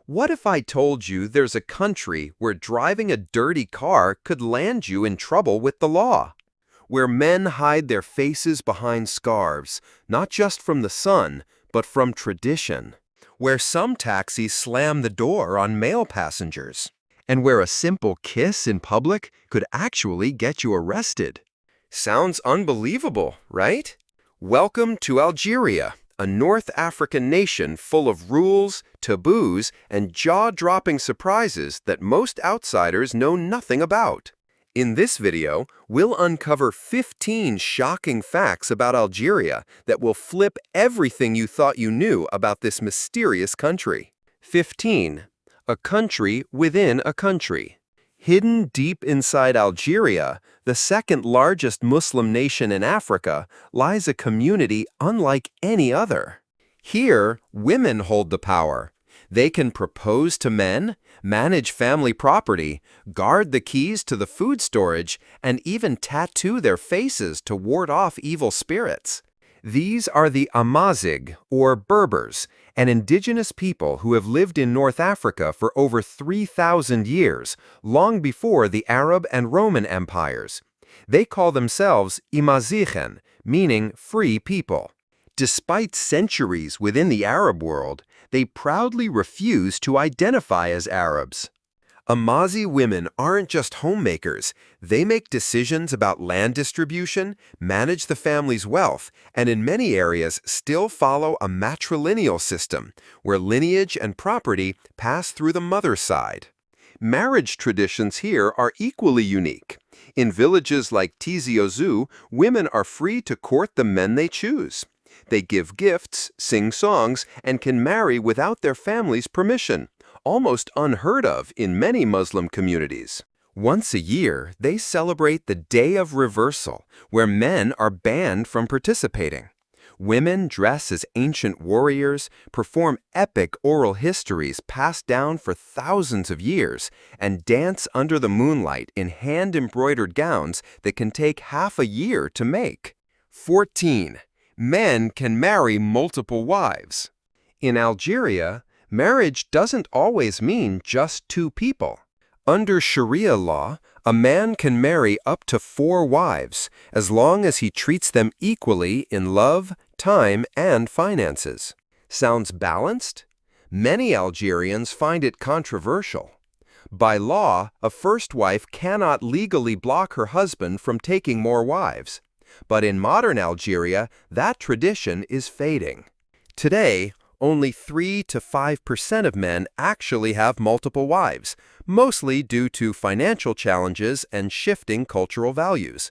What if I told you there's a country where driving a dirty car could land you in trouble with the law? Where men hide their faces behind scarves, not just from the sun, but from tradition. Where some taxis slam the door on male passengers. And where a simple kiss in public could actually get you arrested. Sounds unbelievable, right? Welcome to Algeria, a North African nation full of rules, taboos, and jaw-dropping surprises that most outsiders know nothing about. In this video, we'll uncover 15 shocking facts about Algeria that will flip everything you thought you knew about this mysterious country. 15. A country within a country. Hidden deep inside Algeria, the second largest Muslim nation in Africa, lies a community unlike any other. Here, women hold the power. They can propose to men, manage family property, guard the keys to the food storage, and even tattoo their faces to ward off evil spirits. These are the Amazigh, or Berbers, an indigenous people who have lived in North Africa for over 3,000 years, long before the Arab and Roman empires. They call themselves Imazighen, meaning free people. Despite centuries within the Arab world, they proudly refuse to identify as Arabs. Amazigh women aren't just homemakers. They make decisions about land distribution, manage the family's wealth, and in many areas still follow a matrilineal system, where lineage and property pass through the mother's side. Marriage traditions here are equally unique. In villages like Tizi Ouzou, women are free to court the men they choose. They give gifts, sing songs, and can marry without their family's permission, almost unheard of in many Muslim communities. Once a year, they celebrate the Day of Reversal, where men are banned from participating. Women dress as ancient warriors, perform epic oral histories passed down for thousands of years, and dance under the moonlight in hand-embroidered gowns that can take half a year to make. 14. Men can marry multiple wives. In Algeria, marriage doesn't always mean just two people. Under Sharia law, a man can marry up to 4 wives, as long as he treats them equally in love, time, and finances. Sounds balanced? Many Algerians find it controversial. By law, a first wife cannot legally block her husband from taking more wives. But in modern Algeria, that tradition is fading. Today, only 3 to 5% of men actually have multiple wives, mostly due to financial challenges and shifting cultural values.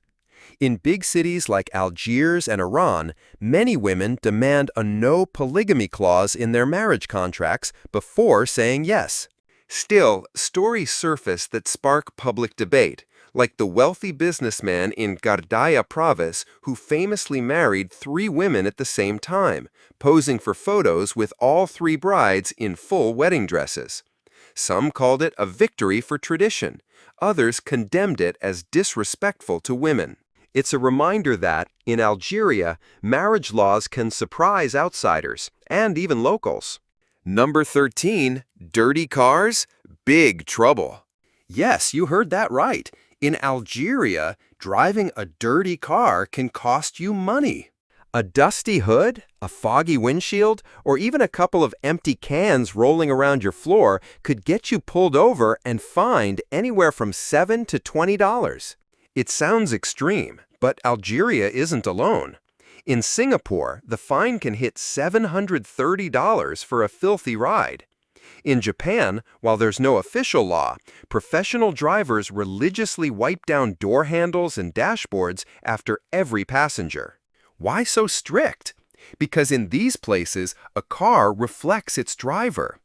In big cities like Algiers and Iran, many women demand a no polygamy clause in their marriage contracts before saying yes. Still, stories surface that spark public debate, like the wealthy businessman in Gardaya province who famously married 3 women at the same time, posing for photos with all 3 brides in full wedding dresses. Some called it a victory for tradition. Others condemned it as disrespectful to women. It's a reminder that, in Algeria, marriage laws can surprise outsiders, and even locals. Number 13. Dirty cars? Big trouble. Yes, you heard that right. In Algeria, driving a dirty car can cost you money. A dusty hood, a foggy windshield, or even a couple of empty cans rolling around your floor could get you pulled over and fined anywhere from $7 to $20. It sounds extreme, but Algeria isn't alone. In Singapore, the fine can hit $730 for a filthy ride. In Japan, while there's no official law, professional drivers religiously wipe down door handles and dashboards after every passenger. Why so strict? Because in these places, a car reflects its driver.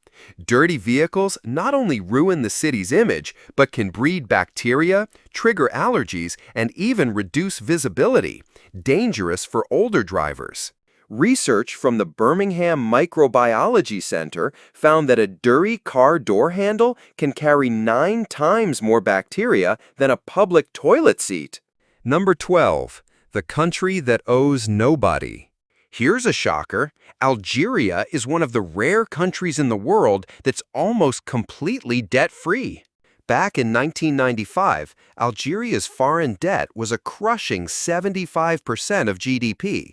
Dirty vehicles not only ruin the city's image, but can breed bacteria, trigger allergies, and even reduce visibility, dangerous for older drivers. Research from the Birmingham Microbiology Center found that a dirty car door handle can carry 9 times more bacteria than a public toilet seat. Number 12. The country that owes nobody. Here's a shocker. Algeria is one of the rare countries in the world that's almost completely debt-free. Back in 1995, Algeria's foreign debt was a crushing 75% of GDP.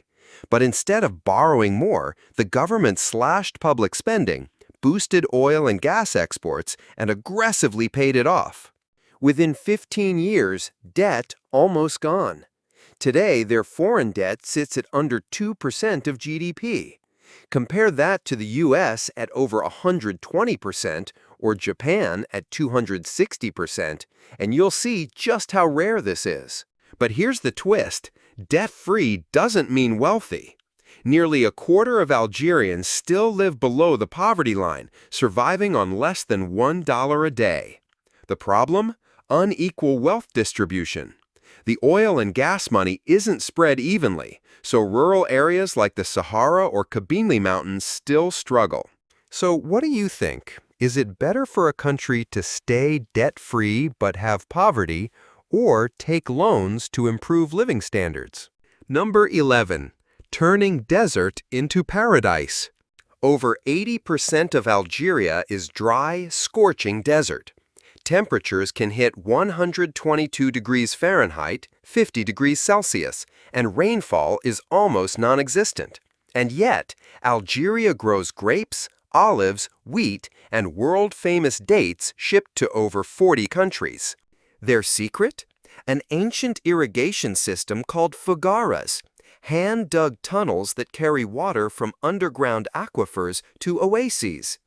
But instead of borrowing more, the government slashed public spending, boosted oil and gas exports, and aggressively paid it off. Within 15 years, debt almost gone. Today, their foreign debt sits at under 2% of GDP. Compare that to the US at over 120% or Japan at 260%, and you'll see just how rare this is. But here's the twist. Debt-free doesn't mean wealthy. Nearly a quarter of Algerians still live below the poverty line, surviving on less than $1 a day. The problem? Unequal wealth distribution. The oil and gas money isn't spread evenly, so rural areas like the Sahara or Kabylie Mountains still struggle. So what do you think? Is it better for a country to stay debt-free but have poverty, or take loans to improve living standards? Number 11. Turning desert into paradise. Over 80% of Algeria is dry, scorching desert. Temperatures can hit 122 degrees Fahrenheit, 50 degrees Celsius, and rainfall is almost non-existent. And yet, Algeria grows grapes, olives, wheat, and world-famous dates shipped to over 40 countries. Their secret? An ancient irrigation system called fugaras, hand-dug tunnels that carry water from underground aquifers to oases.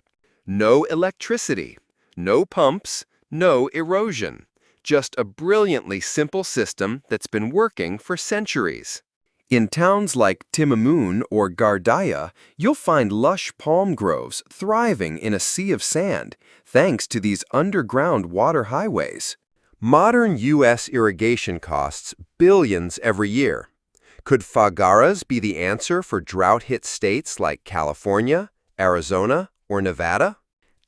No electricity, no pumps, no erosion. Just a brilliantly simple system that's been working for centuries. In towns like Timamoun or Gardaya, you'll find lush palm groves thriving in a sea of sand, thanks to these underground water highways. Modern U.S. irrigation costs billions every year. Could fugaras be the answer for drought-hit states like California, Arizona, or Nevada?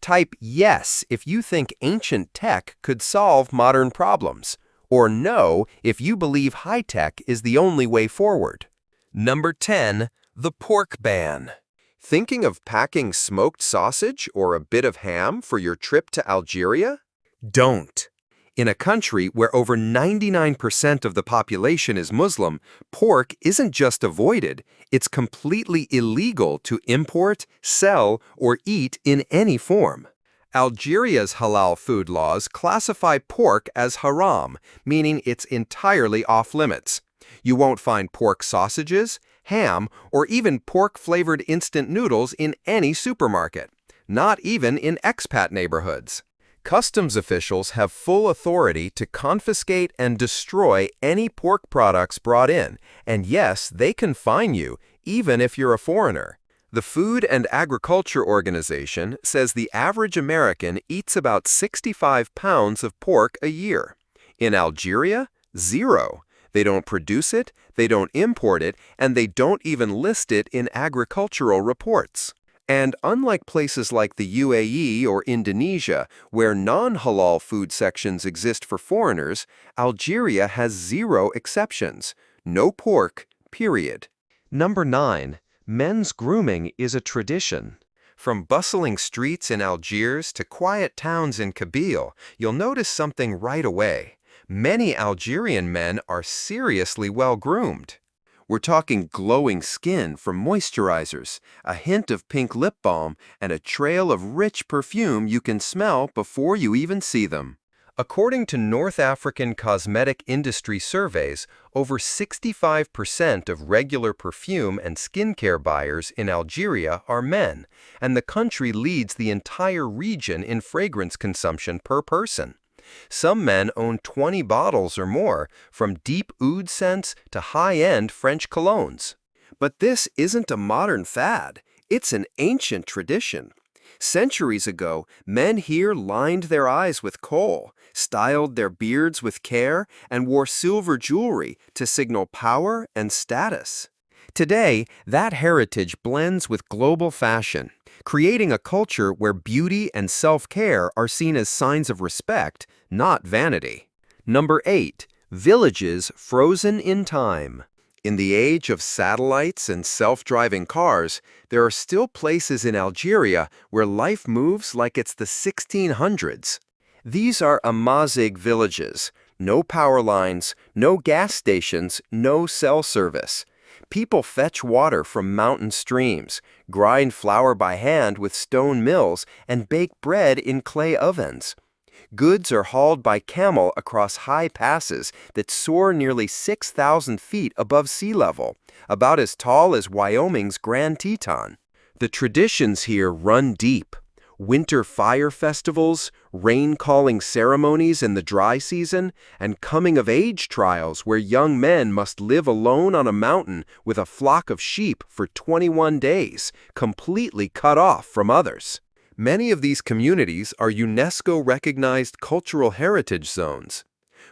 Type yes if you think ancient tech could solve modern problems, or no if you believe high-tech is the only way forward. Number 10. The pork ban. Thinking of packing smoked sausage or a bit of ham for your trip to Algeria? Don't. In a country where over 99% of the population is Muslim, pork isn't just avoided, it's completely illegal to import, sell, or eat in any form. Algeria's halal food laws classify pork as haram, meaning it's entirely off-limits. You won't find pork sausages, ham, or even pork-flavored instant noodles in any supermarket, not even in expat neighborhoods. Customs officials have full authority to confiscate and destroy any pork products brought in, and yes, they can fine you, even if you're a foreigner. The Food and Agriculture Organization says the average American eats about 65 pounds of pork a year. In Algeria, 0. They don't produce it, they don't import it, and they don't even list it in agricultural reports. And unlike places like the UAE or Indonesia, where non-halal food sections exist for foreigners, Algeria has 0 exceptions. No pork, period. Number 9. Men's grooming is a tradition. From bustling streets in Algiers to quiet towns in Kabylie, you'll notice something right away. Many Algerian men are seriously well-groomed. We're talking glowing skin from moisturizers, a hint of pink lip balm, and a trail of rich perfume you can smell before you even see them. According to North African cosmetic industry surveys, over 65% of regular perfume and skincare buyers in Algeria are men, and the country leads the entire region in fragrance consumption per person. Some men own 20 bottles or more, from deep oud scents to high-end French colognes. But this isn't a modern fad. It's an ancient tradition. Centuries ago, men here lined their eyes with kohl, styled their beards with care, and wore silver jewelry to signal power and status. Today, that heritage blends with global fashion, creating a culture where beauty and self-care are seen as signs of respect, not vanity. Number 8. Villages frozen in time. In the age of satellites and self-driving cars, there are still places in Algeria where life moves like it's the 1600s. These are Amazigh villages. No power lines, no gas stations, no cell service. People fetch water from mountain streams, grind flour by hand with stone mills, and bake bread in clay ovens. Goods are hauled by camel across high passes that soar nearly 6,000 feet above sea level, about as tall as Wyoming's Grand Teton. The traditions here run deep. Winter fire festivals, rain-calling ceremonies in the dry season, and coming-of-age trials where young men must live alone on a mountain with a flock of sheep for 21 days, completely cut off from others. Many of these communities are UNESCO-recognized cultural heritage zones.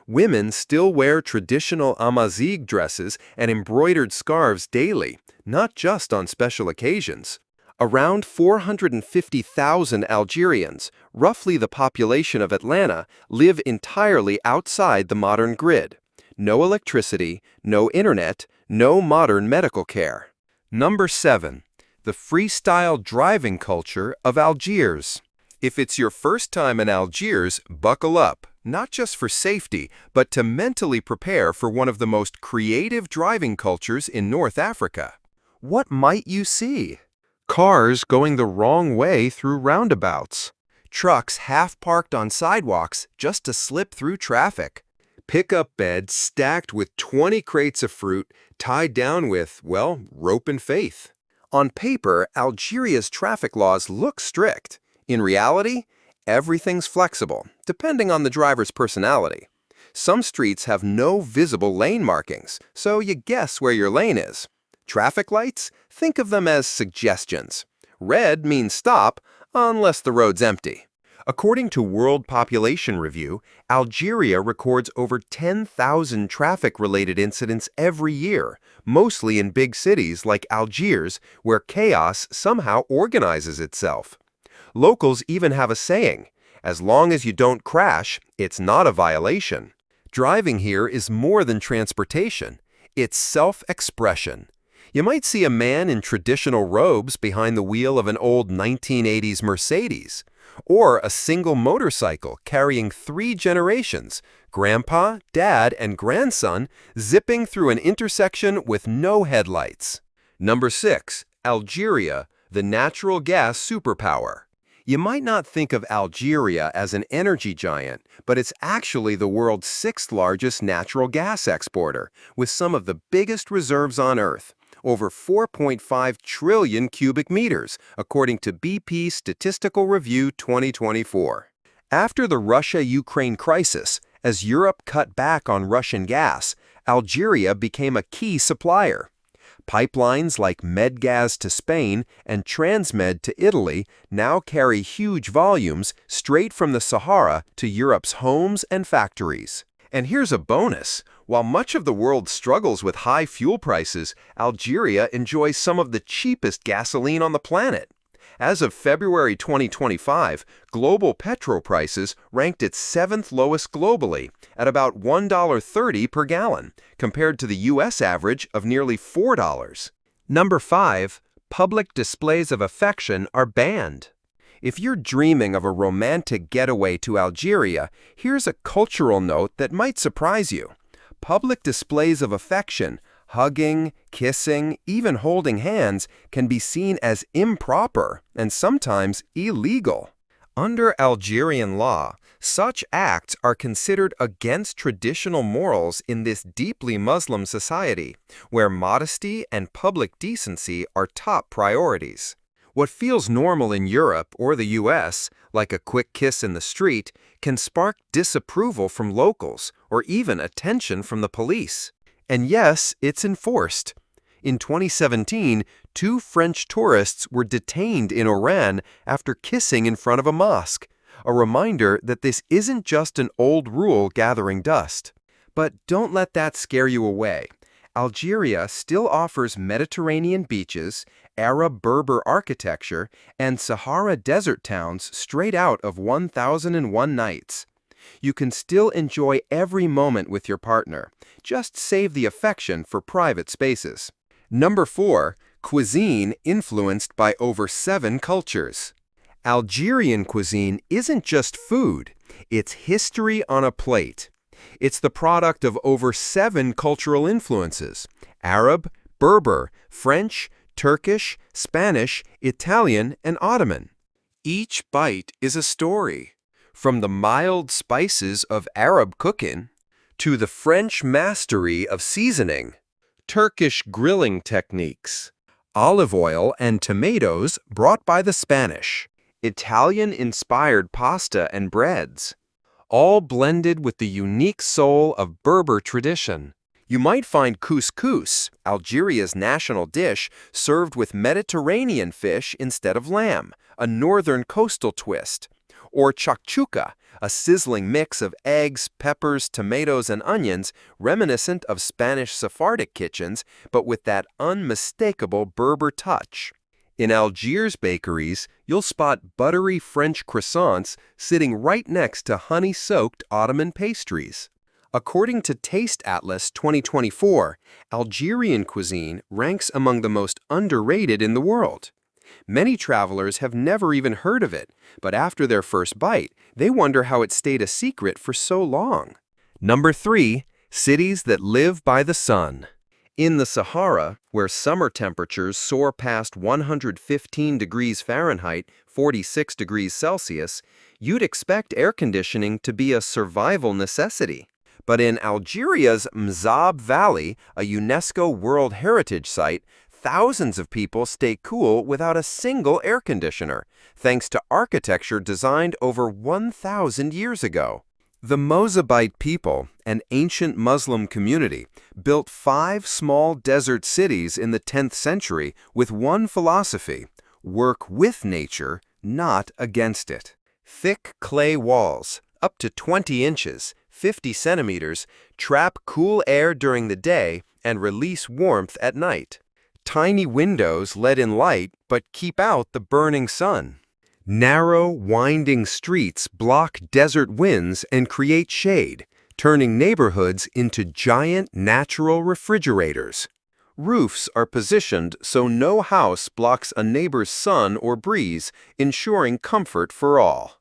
Women still wear traditional Amazigh dresses and embroidered scarves daily, not just on special occasions. Around 450,000 Algerians, roughly the population of Atlanta, live entirely outside the modern grid. No electricity, no internet, no modern medical care. Number 7. The freestyle driving culture of Algiers. If it's your first time in Algiers, buckle up, not just for safety, but to mentally prepare for one of the most creative driving cultures in North Africa. What might you see? Cars going the wrong way through roundabouts. Trucks half-parked on sidewalks just to slip through traffic. Pickup beds stacked with 20 crates of fruit tied down with, well, rope and faith. On paper, Algeria's traffic laws look strict. In reality, everything's flexible, depending on the driver's personality. Some streets have no visible lane markings, so you guess where your lane is. Traffic lights? Think of them as suggestions. Red means stop, unless the road's empty. According to World Population Review, Algeria records over 10,000 traffic-related incidents every year, mostly in big cities like Algiers, where chaos somehow organizes itself. Locals even have a saying, as long as you don't crash, it's not a violation. Driving here is more than transportation. It's self-expression. You might see a man in traditional robes behind the wheel of an old 1980s Mercedes, or a single motorcycle carrying 3 generations, grandpa, dad, and grandson, zipping through an intersection with no headlights. Number 6. Algeria, the natural gas superpower. You might not think of Algeria as an energy giant, but it's actually the world's 6th largest natural gas exporter, with some of the biggest reserves on Earth. Over 4.5 trillion cubic meters, according to BP Statistical Review 2024. After the Russia-Ukraine crisis, as Europe cut back on Russian gas, Algeria became a key supplier. Pipelines like Medgaz to Spain and Transmed to Italy now carry huge volumes straight from the Sahara to Europe's homes and factories. And here's a bonus. While much of the world struggles with high fuel prices, Algeria enjoys some of the cheapest gasoline on the planet. As of February 2025, global petrol prices ranked its 7th lowest globally, at about $1.30 per gallon, compared to the U.S. average of nearly $4. Number 5. Public displays of affection are banned. If you're dreaming of a romantic getaway to Algeria, here's a cultural note that might surprise you. Public displays of affection, hugging, kissing, even holding hands, can be seen as improper and sometimes illegal. Under Algerian law, such acts are considered against traditional morals in this deeply Muslim society, where modesty and public decency are top priorities. What feels normal in Europe or the US, like a quick kiss in the street, can spark disapproval from locals or even attention from the police. And yes, it's enforced. In 2017, 2 French tourists were detained in Oran after kissing in front of a mosque, a reminder that this isn't just an old rule gathering dust. But don't let that scare you away. Algeria still offers Mediterranean beaches, Arab-Berber architecture, and Sahara desert towns straight out of 1001 Nights. You can still enjoy every moment with your partner. Just save the affection for private spaces. Number 4. Cuisine influenced by over 7 cultures. Algerian cuisine isn't just food, it's history on a plate. It's the product of over 7 cultural influences: Arab, Berber, French, Turkish, Spanish, Italian, and Ottoman. Each bite is a story, from the mild spices of Arab cooking to the French mastery of seasoning, Turkish grilling techniques, olive oil and tomatoes brought by the Spanish, Italian-inspired pasta and breads, all blended with the unique soul of Berber tradition. You might find couscous, Algeria's national dish, served with Mediterranean fish instead of lamb, a northern coastal twist, or chakchouka, a sizzling mix of eggs, peppers, tomatoes, and onions, reminiscent of Spanish Sephardic kitchens, but with that unmistakable Berber touch. In Algiers bakeries, you'll spot buttery French croissants sitting right next to honey-soaked Ottoman pastries. According to Taste Atlas 2024, Algerian cuisine ranks among the most underrated in the world. Many travelers have never even heard of it, but after their first bite, they wonder how it stayed a secret for so long. Number 3. Cities that live by the sun. In the Sahara, where summer temperatures soar past 115 degrees Fahrenheit, 46 degrees Celsius, you'd expect air conditioning to be a survival necessity. But in Algeria's Mzab Valley, a UNESCO World Heritage Site, thousands of people stay cool without a single air conditioner, thanks to architecture designed over 1,000 years ago. The Mozabite people, an ancient Muslim community, built 5 small desert cities in the 10th century with one philosophy: work with nature, not against it. Thick clay walls, up to 20 inches, 50 centimeters, trap cool air during the day and release warmth at night. Tiny windows let in light but keep out the burning sun. Narrow, winding streets block desert winds and create shade, turning neighborhoods into giant natural refrigerators. Roofs are positioned so no house blocks a neighbor's sun or breeze, ensuring comfort for all.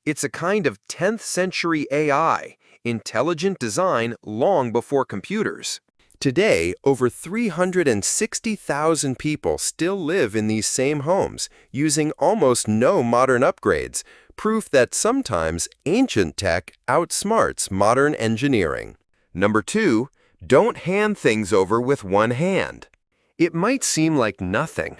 It's a kind of 10th century AI, intelligent design long before computers. Today, over 360,000 people still live in these same homes, using almost no modern upgrades, proof that sometimes ancient tech outsmarts modern engineering. Number 2, don't hand things over with one hand. It might seem like nothing,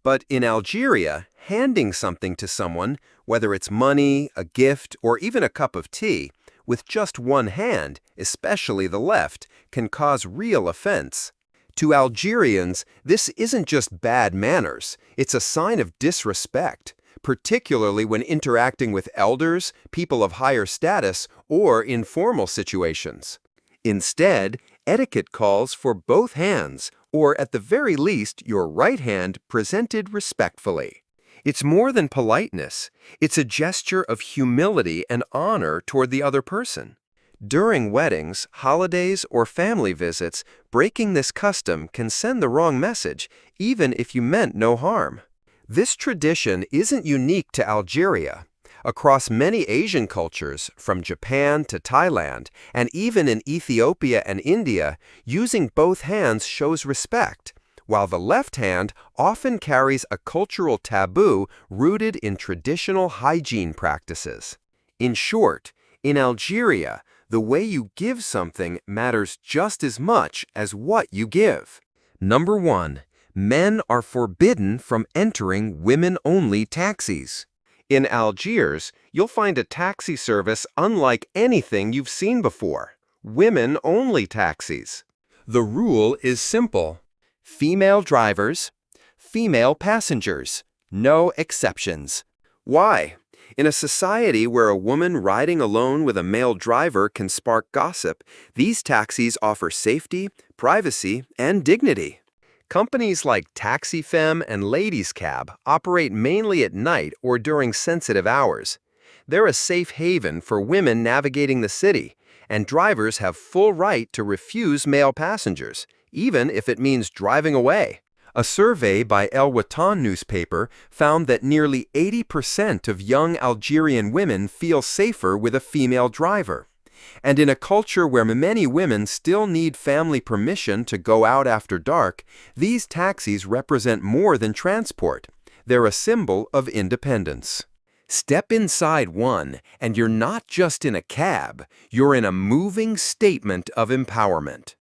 but in Algeria, handing something to someone, whether it's money, a gift, or even a cup of tea, with just one hand, especially the left, can cause real offense. To Algerians, this isn't just bad manners, it's a sign of disrespect, particularly when interacting with elders, people of higher status, or informal situations. Instead, etiquette calls for both hands, or at the very least, your right hand presented respectfully. It's more than politeness. It's a gesture of humility and honor toward the other person. During weddings, holidays, or family visits, breaking this custom can send the wrong message, even if you meant no harm. This tradition isn't unique to Algeria. Across many Asian cultures, from Japan to Thailand, and even in Ethiopia and India, using both hands shows respect, while the left hand often carries a cultural taboo rooted in traditional hygiene practices. In short, in Algeria, the way you give something matters just as much as what you give. Number 1. Men are forbidden from entering women-only taxis. In Algiers, you'll find a taxi service unlike anything you've seen before. Women-only taxis. The rule is simple. Female drivers, female passengers, no exceptions. Why? In a society where a woman riding alone with a male driver can spark gossip, these taxis offer safety, privacy, and dignity. Companies like TaxiFemme and Ladies Cab operate mainly at night or during sensitive hours. They're a safe haven for women navigating the city, and drivers have full right to refuse male passengers, even if it means driving away. A survey by El Watan newspaper found that nearly 80% of young Algerian women feel safer with a female driver. And in a culture where many women still need family permission to go out after dark, these taxis represent more than transport. They're a symbol of independence. Step inside one, and you're not just in a cab, you're in a moving statement of empowerment.